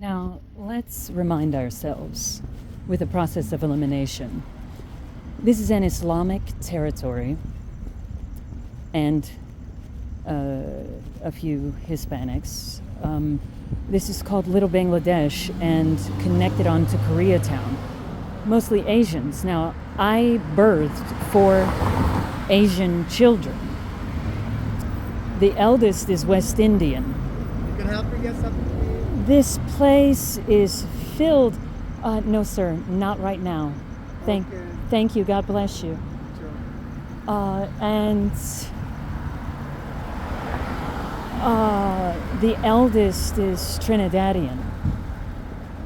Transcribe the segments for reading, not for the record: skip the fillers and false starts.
Now, let's remind ourselves with a process of elimination. This is an Islamic territory and a few Hispanics. This is called Little Bangladesh and connected on to Koreatown. Mostly Asians. Now, I birthed 4 Asian children. The eldest is West Indian. You can help her get something. This place is filled. No, sir, not right now. Thank you. God bless you. And the eldest is Trinidadian.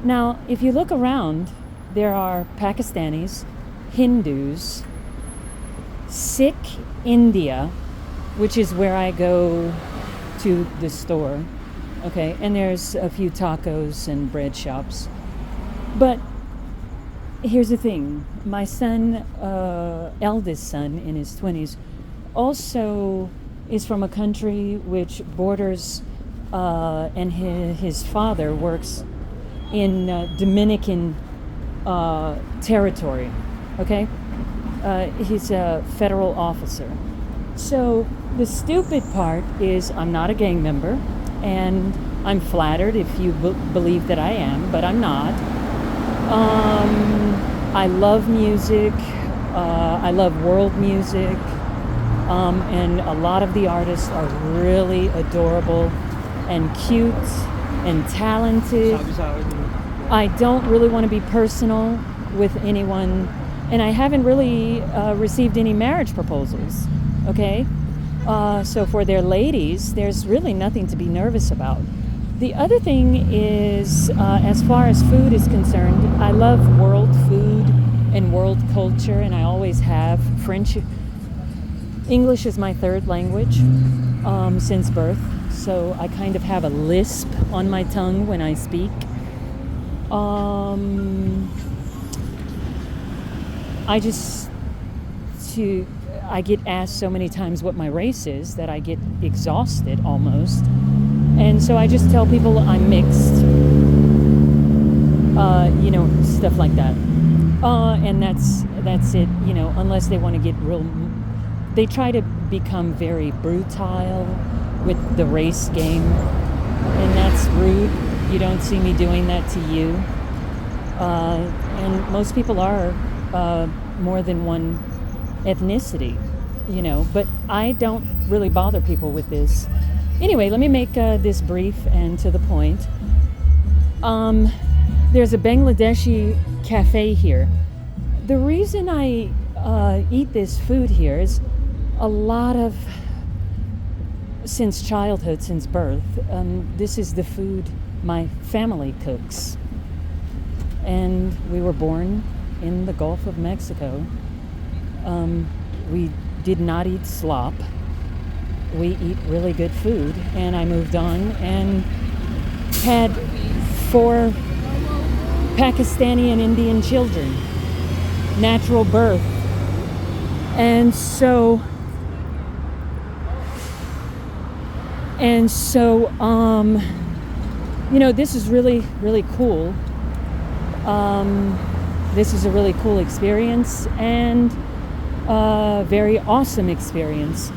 Now, if you look around, there are Pakistanis, Hindus, Sikh India, which is where I go to the store. Okay, and there's a few tacos and bread shops. But here's the thing. My son, eldest son in his 20s, also is from a country which borders, and his father works in Dominican territory. Okay? He's a federal officer. So the stupid part is I'm not a gang member. And I'm flattered if you believe that I am, but I'm not. I love music. I love world music. And a lot of the artists are really adorable and cute and talented. I don't really want to be personal with anyone. And I haven't really received any marriage proposals, okay? So for their ladies, there's really nothing to be nervous about. The other thing is, as far as food is concerned, I love world food and world culture, and I always have. English is my 3rd language since birth, so I kind of have a lisp on my tongue when I speak. I get asked so many times what my race is that I get exhausted almost. And so I just tell people I'm mixed. Stuff like that. And that's it, unless they want to get real. They try to become very brutal with the race game. And that's rude. You don't see me doing that to you. And most people are more than one ethnicity, but I don't really bother people with this. Anyway, let me make this brief and to the point. There's a Bangladeshi cafe here. The reason I eat this food here is a lot of, since childhood, since birth, this is the food my family cooks. And we were born in the Gulf of Mexico. We did not eat slop. We eat really good food. And I moved on and had 4 Pakistani and Indian children. Natural birth. And so this is really, really cool. This is a really cool experience and very awesome experience.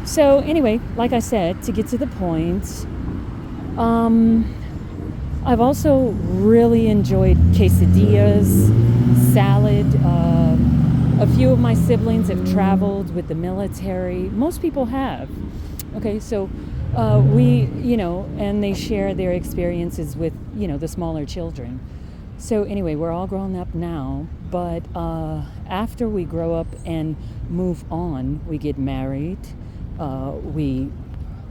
So anyway, like I said, to get to the point, I've also really enjoyed quesadillas, salad. A few of my siblings have traveled with the military. Most people have. Okay, so and they share their experiences with, the smaller children. So anyway, we're all grown up now, but after we grow up and move on, we get married, we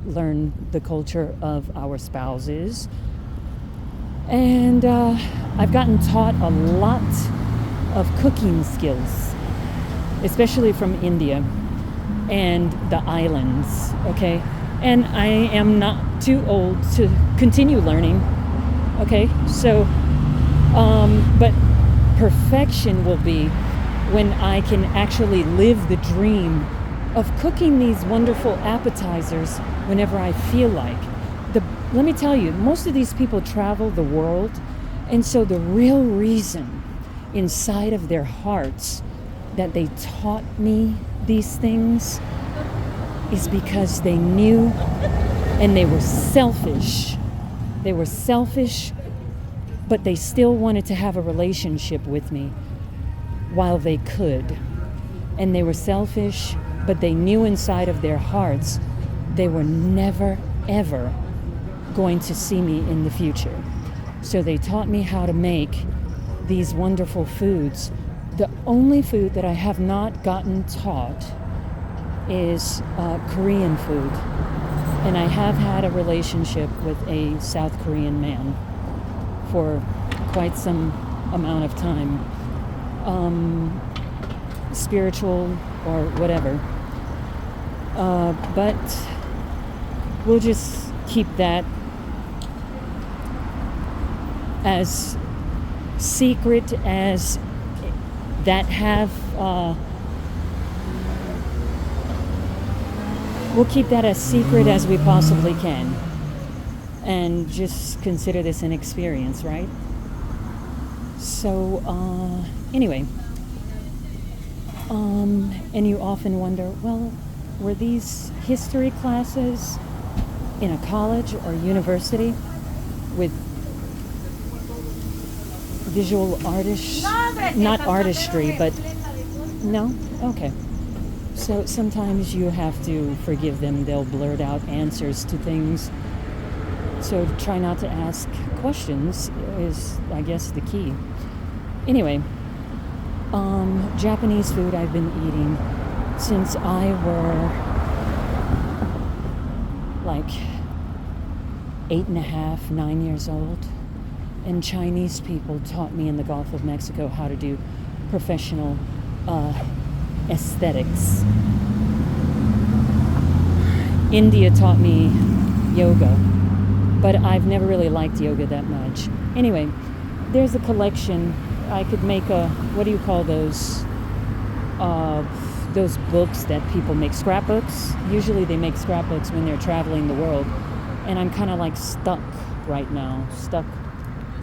learn the culture of our spouses, and I've gotten taught a lot of cooking skills, especially from India and the islands, okay? And I am not too old to continue learning, okay? So but perfection will be when I can actually live the dream of cooking these wonderful appetizers whenever I feel like. the let me tell you, most of these people travel the world, and so the real reason inside of their hearts that they taught me these things is because they knew, and they were selfish. They were selfish, but they still wanted to have a relationship with me while they could. And they were selfish, but they knew inside of their hearts they were never, ever going to see me in the future. So they taught me how to make these wonderful foods. The only food that I have not gotten taught is Korean food. And I have had a relationship with a South Korean man for quite some amount of time. Spiritual or whatever. But we'll just keep that as secret as that have we'll keep that as secret as we possibly can, and just consider this an experience, right? So anyway, and you often wonder, well, were these history classes in a college or university with visual not artistry, but no? Okay. So sometimes you have to forgive them. They'll blurt out answers to things. So try not to ask questions is, I guess, the key. Anyway, Japanese food I've been eating since I were like 8.5, 9 years old. And Chinese people taught me in the Gulf of Mexico how to do professional aesthetics. India taught me yoga, but I've never really liked yoga that much. Anyway, there's a collection. I could make what do you call those? Those books that people make, scrapbooks. Usually they make scrapbooks when they're traveling the world. And I'm kind of like stuck right now, stuck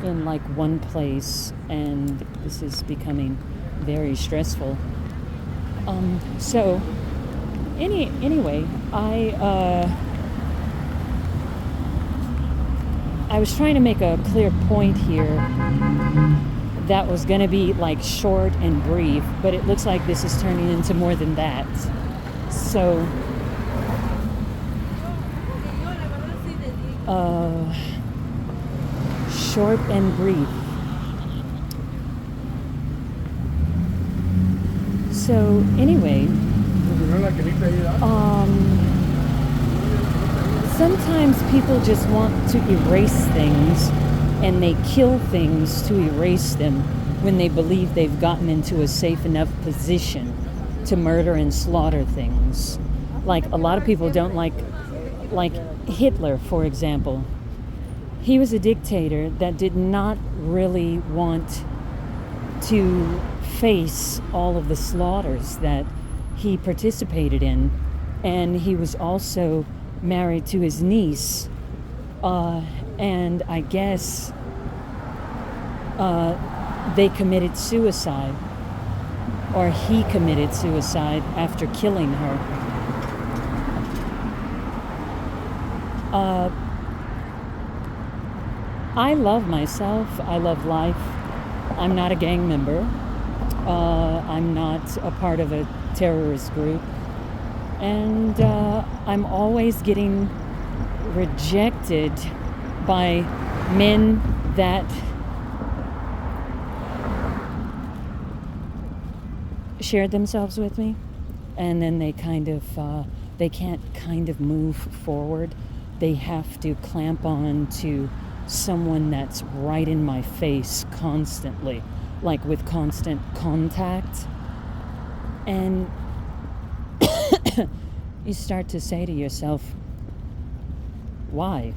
in like one place, and this is becoming very stressful. So anyway, I was trying to make a clear point here that was going to be like short and brief, but it looks like this is turning into more than that. So short and brief. So anyway, sometimes people just want to erase things, and they kill things to erase them when they believe they've gotten into a safe enough position to murder and slaughter things. Like a lot of people don't like Hitler, for example. He was a dictator that did not really want to face all of the slaughters that he participated in. And he was also married to his niece. And I guess they committed suicide, or he committed suicide after killing her. I love myself. I love life. I'm not a gang member. I'm not a part of a terrorist group. And I'm always getting rejected by men that shared themselves with me, and then they can't kind of move forward. They have to clamp on to someone that's right in my face constantly, like with constant contact. And you start to say to yourself, why?